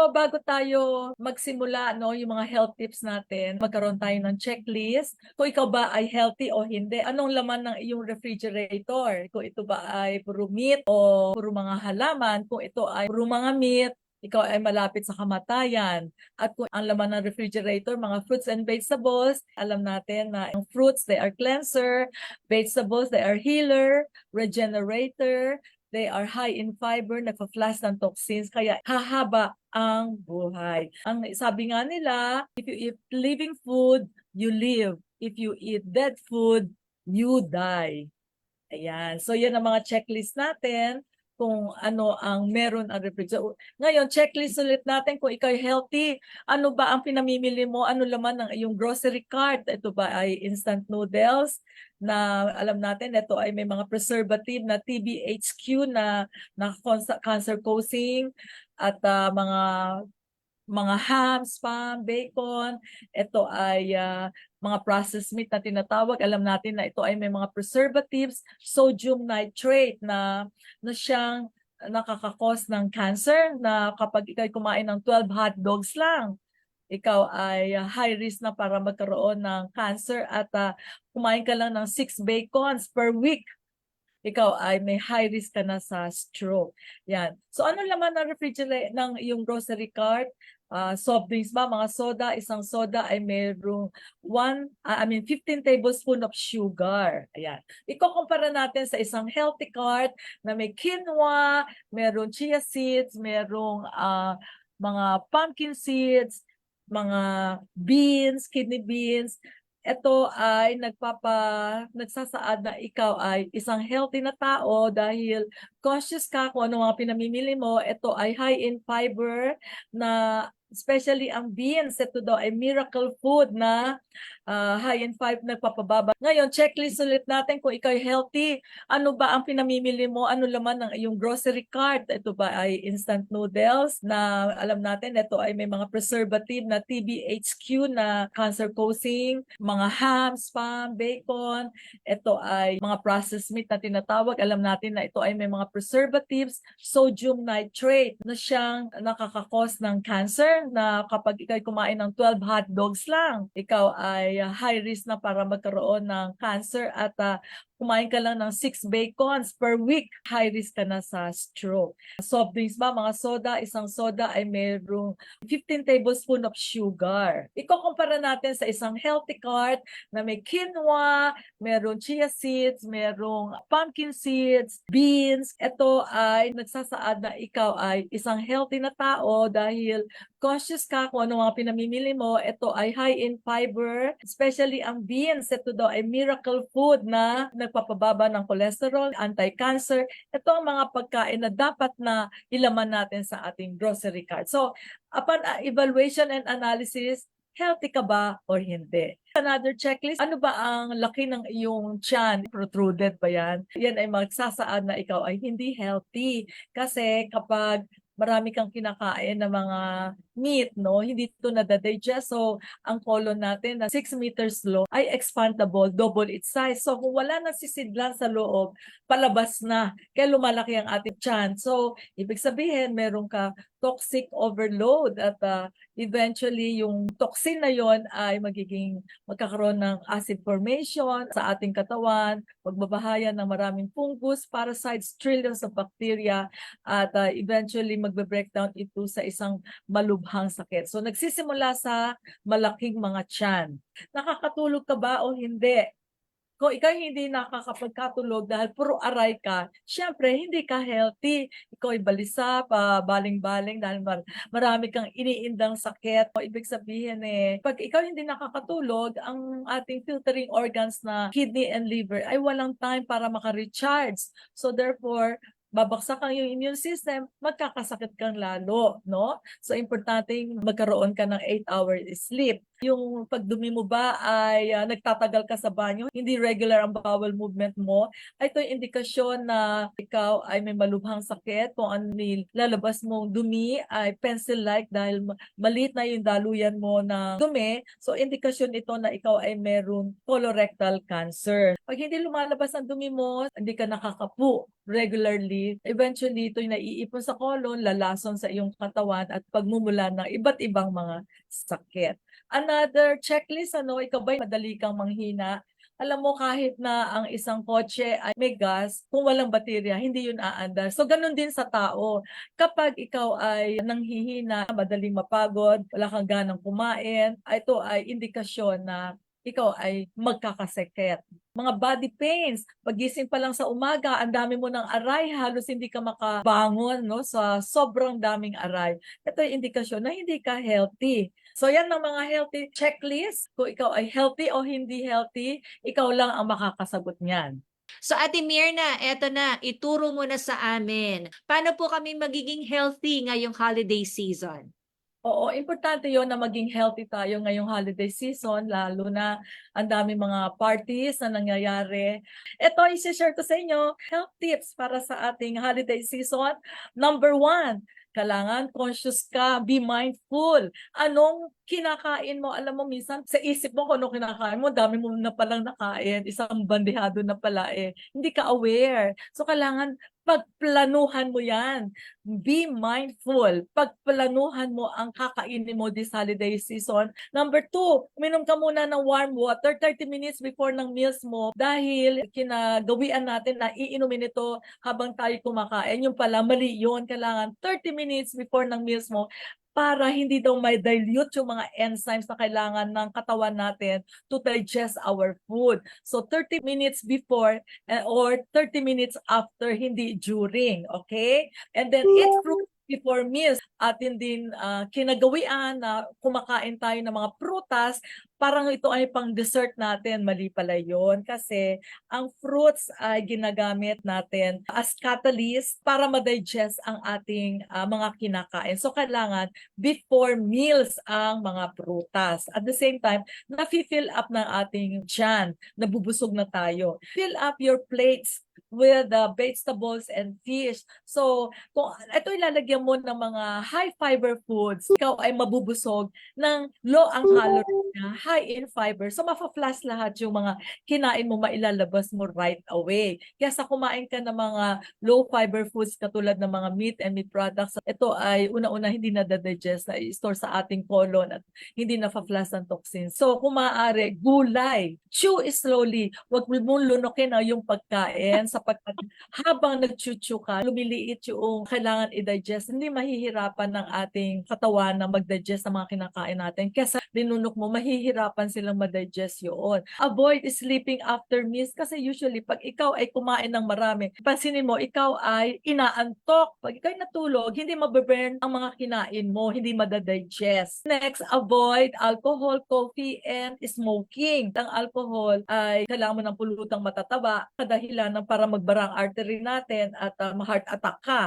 So bago tayo magsimula, no, yung mga health tips natin, magkaroon tayo ng checklist. Kung ikaw ba ay healthy o hindi, anong laman ng iyong refrigerator? Kung ito ba ay puro meat o puro mga halaman, kung ito ay puro mga meat, ikaw ay malapit sa kamatayan. At kung ang laman ng refrigerator, mga fruits and vegetables, alam natin na ang fruits, they are cleanser, vegetables, they are healer, regenerator, they are high in fiber, nagpa-flush ng toxins, kaya hahaba ang buhay. Ang sabi nga nila, if you eat living food, you live. If you eat dead food, you die. Ayan. So, yan ang mga checklist natin kung ano ang meron ang refrigerator. Ngayon, checklist ulit natin kung ikaw ay healthy. Ano ba ang pinamimili mo? Ano laman ng iyong grocery cart? Ito ba ay instant noodles na alam natin ito ay may mga preservative na TBHQ na cancer causing at mga ham, spam, bacon. Ito ay mga processed meat na tinatawag. Alam natin na ito ay may mga preservatives, sodium nitrate na siyang nakakakos ng cancer, na kapag ikaw kumain ng 12 hot dogs lang, ikaw ay high risk na para magkaroon ng cancer, at kumain ka lang ng 6 bacons per week, ikaw ay may high risk ka na sa stroke. Yan. So ano laman ng refrigerator ng yung grocery cart? Soft drinks ba? Mga soda. Isang soda ay mayroong 15 tablespoon of sugar. Ayan. Ikukumpara natin sa isang healthy cart na may quinoa, mayroong chia seeds, mayroong mga pumpkin seeds, mga beans, kidney beans. Ito ay nagsasaad na ikaw ay isang healthy na tao dahil conscious ka kung ano mga pinamimili mo. Ito ay high in fiber, na especially ang beans. Ito daw ay miracle food na high in fiber, nagpapababa. Ngayon, checklist ulit natin kung ikaw ay healthy. Ano ba ang pinamimili mo? Ano laman ng iyong grocery cart? Ito ba ay instant noodles na alam natin ito ay may mga preservative na TBHQ na cancer causing, mga ham, spam, bacon. Ito ay mga processed meat na tinatawag. Alam natin na ito ay may mga preservatives, sodium nitrate na siyang nakakakos ng cancer, na kapag ikaw kumain ng 12 hot dogs lang, ikaw ay high risk na para magkaroon ng cancer, at kumain ka lang ng 6 bacons per week, high risk ka na sa stroke. Soft drinks ba? Mga soda. Isang soda ay mayroong 15 tablespoon of sugar. Ikukumpara natin sa isang healthy cart na may quinoa, mayroong chia seeds, mayroong pumpkin seeds, beans. Ito ay nagsasaad na ikaw ay isang healthy na tao dahil conscious ka kung ano mga pinamimili mo. Ito ay high in fiber, especially ang beans. Ito daw ay miracle food na nagpapababa ng cholesterol, anti-cancer. Ito ang mga pagkain na dapat na ilaman natin sa ating grocery cart. So, upon evaluation and analysis, healthy ka ba or hindi? Another checklist, ano ba ang laki ng iyong tiyan? Protruded ba yan? Yan ay magsasaad na ikaw ay hindi healthy. Kasi kapag marami kang kinakain na mga meat, no, hindi ito nadadigest. So, ang colon natin na 6 meters long ay expandable, double its size. So, kung wala na sisidlan sa loob, palabas na. Kaya lumalaki ang ating tiyan. So, ibig sabihin, meron ka toxic overload, at eventually yung toxin na yon ay magkakaroon ng acid formation sa ating katawan, magbabahayan ng maraming fungus, parasites, trillions of bacteria, at eventually magbe-breakdown ito sa isang malubhang sakit. So nagsisimula sa malaking mga tiyan. Nakakatulog ka ba o hindi? Kung ikaw hindi nakakapagkatulog dahil puro aray ka, syempre hindi ka healthy. Ikaw ay balisa, baling-baling dahil marami kang iniindang sakit. O ibig sabihin pag ikaw hindi nakakatulog, ang ating filtering organs na kidney and liver ay walang time para maka-recharge. So therefore, babaksak ang yung immune system, magkakasakit kang lalo, no? So, importanteng magkaroon ka ng 8 hours sleep. Yung pagdumi mo ba ay nagtatagal ka sa banyo, hindi regular ang bowel movement mo, ay ito yung indikasyon na ikaw ay may malubhang sakit. Kung ano lalabas mong dumi ay pencil-like dahil maliit na yung daluyan mo na dumi. So indikasyon ito na ikaw ay meron colorectal cancer. Pag hindi lumalabas ang dumi mo, hindi ka nakakapu regularly, eventually ito yung naiipon sa colon, lalason sa iyong katawan at pagmumula ng iba't ibang mga sakit. Another checklist, ikaw ba'y madali kang manghina? Alam mo, kahit na ang isang kotse ay may gas, kung walang baterya, hindi yun aandar. So, ganun din sa tao. Kapag ikaw ay nanghihina, madaling mapagod, wala kang ganang kumain, ito ay indikasyon na ikaw ay magkakasakit. Mga body pains, pagising pa lang sa umaga, ang dami mo ng aray, halos hindi ka makabangon, no, sa sobrang daming aray. Ito ay indikasyon na hindi ka healthy. So yan ang mga healthy checklist. Kung ikaw ay healthy o hindi healthy, ikaw lang ang makakasagot niyan. So Ate Mirna, eto na, ituro mo na sa amin. Paano po kami magiging healthy ngayong holiday season? Oo, importante yon na maging healthy tayo ngayong holiday season, lalo na ang dami mga parties na nangyayari. Ito, isi-share ko sa inyo, health tips para sa ating holiday season. Number 1, kailangan conscious ka, be mindful. Anong kinakain mo? Alam mo, minsan sa isip mo kung anong kinakain mo, dami mo na palang nakain, isang bandehado na pala hindi ka aware. So, kailangan pagplanuhan mo yan. Be mindful. Pagplanuhan mo ang kakainin mo this holiday season. Number 2, uminom ka muna ng warm water 30 minutes before ng meals mo dahil kinagawian natin na iinumin ito habang tayo kumakain. Yung pala, mali yun. Kailangan 30 minutes before ng meals mo para hindi daw may dilute yung mga enzymes na kailangan ng katawan natin to digest our food. So 30 minutes before or 30 minutes after, hindi during, okay? And then eat fruit before meals. Atin din kinagawian na kumakain tayo ng mga prutas, parang ito ay pang dessert natin. Mali pala yun kasi ang fruits ay ginagamit natin as catalyst para ma-digest ang ating mga kinakain. So kailangan before meals ang mga prutas. At the same time, nafi-fill up ng ating tiyan, nabubusog na tayo. Fill up your plates with vegetables and fish. So, kung ito ilalagyan mo ng mga high fiber foods, ikaw ay mabubusog ng low ang calorie niya, high in fiber. So, mafa-flush lahat yung mga kinain mo, mailalabas mo right away. Kaya sa kumain ka ng mga low fiber foods katulad ng mga meat and meat products, ito ay una-una hindi na-digest, na i-store sa ating colon at hindi na-flush ng toxins. So, kung maaari, gulay. Chew slowly. Huwag mo lunukin yung pagkain sapagkat habang nag-chew ka, lumiliit yung kailangan i-digest. Hindi mahihirapan ng ating katawan na mag-digest ng mga kinakain natin. Kesa linunok mo, mahihirapan silang ma-digest yun. Avoid sleeping after meals kasi usually pag ikaw ay kumain ng marami, pansinin mo, ikaw ay inaantok. Pag ikaw ay natulog, hindi mababurn ang mga kinain mo, hindi madadigest. Next, avoid alcohol, coffee, and smoking. Ang alcohol ay kailangan mo ng pulutang matataba, kadahilan ng para magbara ang artery natin at ma-heart attack ka.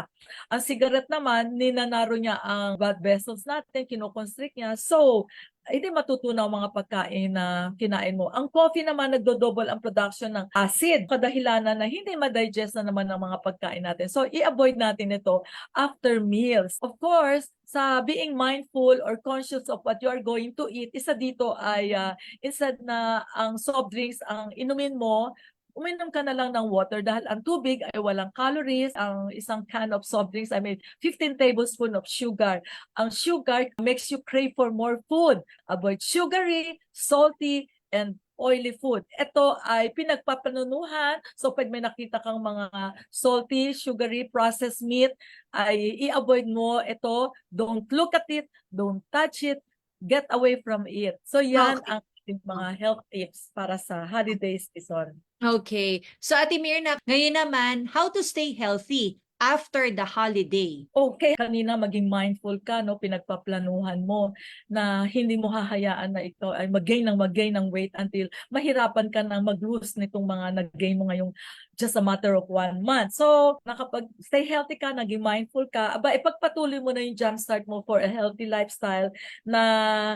Ang cigarette naman, ninanaro niya ang blood vessels natin, kinoconstrict niya. So, hindi matutunaw mga pagkain na kinain mo. Ang coffee naman, nagdo-double ang production ng acid, kadahilanan na hindi ma-digest na naman ng mga pagkain natin. So, i-avoid natin ito after meals. Of course, sa being mindful or conscious of what you are going to eat, isa dito ay instead na ang soft drinks ang inumin mo, uminom ka na lang ng water dahil ang tubig ay walang calories. Ang isang can of soft drinks ay may 15 tablespoons of sugar. Ang sugar makes you crave for more food. Avoid sugary, salty, and oily food. Ito ay pinagpapanunuhan. So pag may nakita kang mga salty, sugary, processed meat, ay i-avoid mo ito. Don't look at it, don't touch it, get away from it. So yan Okay. ang mga health tips para sa holiday season. Okay. So Ate Mirna, ngayon naman, how to stay healthy after the holiday? Okay, kanina maging mindful ka, no? Pinagpaplanuhan mo na hindi mo hahayaan na ito ay mag-gain ng weight until mahirapan ka na mag-lose nitong mga nag-gain mo ngayong just a matter of 1 month. So, nakapag-stay healthy ka, naging mindful ka, aba, ipagpatuloy mo na yung jumpstart mo for a healthy lifestyle na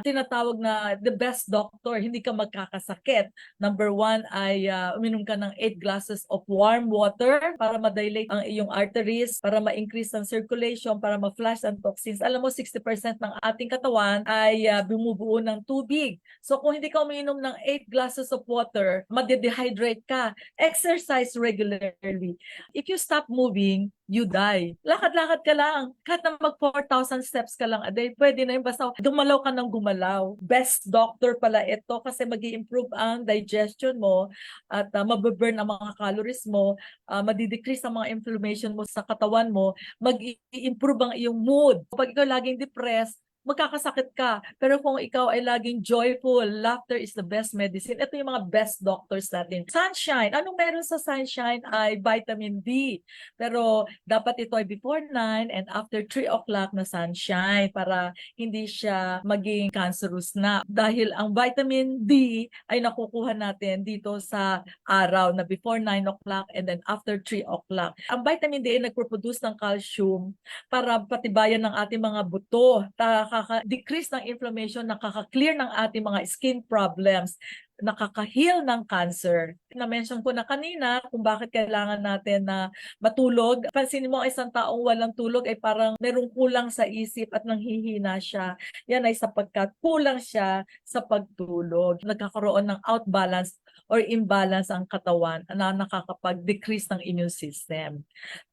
tinatawag na the best doctor, hindi ka magkakasakit. Number 1 ay uminom ka ng 8 glasses of warm water para ma-dilate ang iyong arteries, para ma-increase ang circulation, para ma-flush ang toxins. Alam mo, 60% ng ating katawan ay bumubuo ng tubig. So kung hindi ka uminom ng 8 glasses of water, ma-dehydrate ka. Exercise regularly. If you stop moving, you die. Lakad-lakad ka lang. Kahit na mag 4,000 steps ka lang a day, pwede na yun. Basta gumalaw ka ng gumalaw. Best doctor pala ito kasi mag-i-improve ang digestion mo at mababurn ang mga calories mo, madidecrease ang mga inflammation mo sa katawan mo, mag-i-improve ang iyong mood. Pag ikaw laging depressed, magkakasakit ka. Pero kung ikaw ay laging joyful, laughter is the best medicine. Ito yung mga best doctors natin. Sunshine. Anong meron sa sunshine ay vitamin D. Pero dapat ito ay before 9 and after 3 o'clock na sunshine para hindi siya maging cancerous na. Dahil ang vitamin D ay nakukuha natin dito sa araw na before 9 o'clock and then after 3 o'clock. Ang vitamin D ay nagproduce ng calcium para patibayan ng ating mga buto, nakaka-decrease ng inflammation, nakaka-clear ng ating mga skin problems, nakaka-heal ng cancer. Na-mention ko na kanina kung bakit kailangan natin na matulog. Pansinin mo, isang taong walang tulog ay parang merong kulang sa isip at nanghihina siya. Yan ay sapagkat kulang siya sa pagtulog. Nagkakaroon ng outbalance or imbalance ang katawan na nakakapag-decrease ng immune system.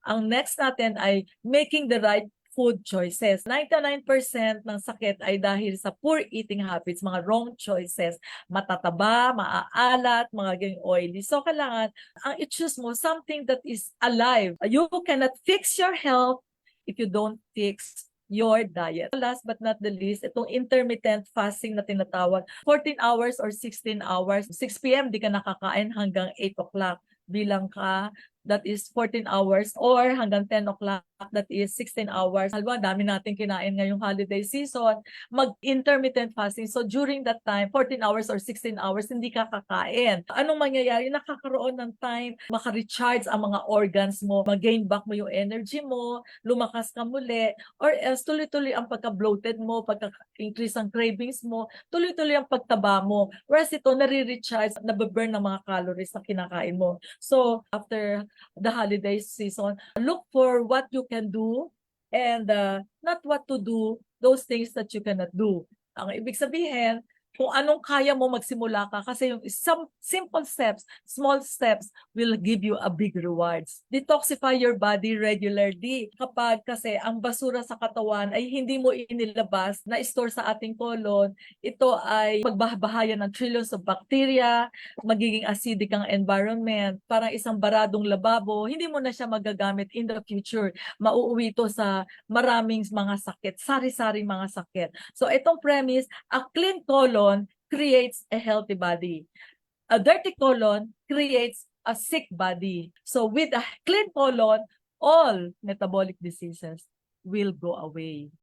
Ang next natin ay making the right food choices. 99% ng sakit ay dahil sa poor eating habits, mga wrong choices, matataba, maaalat, mga ganyang oily. So kailangan ang i-choose mo something that is alive. You cannot fix your health if you don't fix your diet. Last but not the least, itong intermittent fasting na tinatawag, 14 hours or 16 hours, 6 p.m. di ka nakakain hanggang 8 o'clock. Bilang ka, that is 14 hours or hanggang 10 o'clock, that is 16 hours. Halimbawa, dami natin kinain ngayong holiday season, mag-intermittent fasting. So during that time, 14 hours or 16 hours, hindi ka kakain. Anong mangyayari? Nakakaroon ng time, maka-recharge ang mga organs mo, mag-gain back mo yung energy mo, lumakas ka muli, or else tuloy-tuloy ang pagka-bloated mo, pagka-increase ang cravings mo, tuloy-tuloy ang pagtaba mo. Whereas ito, nare-recharge, nababurn ng mga calories na kinakain mo. So after the holiday season, look for what you can do and not what to do, those things that you cannot do. Ang ibig sabihin, kung anong kaya mo magsimula ka kasi yung some simple steps, small steps will give you a big rewards. Detoxify your body regularly. Kapag kasi ang basura sa katawan ay hindi mo inilabas na store sa ating colon, ito ay pagbabahayan ng trillions of bacteria, magiging acidic ang environment, parang isang baradong lababo, hindi mo na siya magagamit in the future. Mauuwi ito sa maraming mga sakit, sari-saring mga sakit. So itong premise, a clean colon creates a healthy body. A dirty colon creates a sick body. So with a clean colon, all metabolic diseases will go away.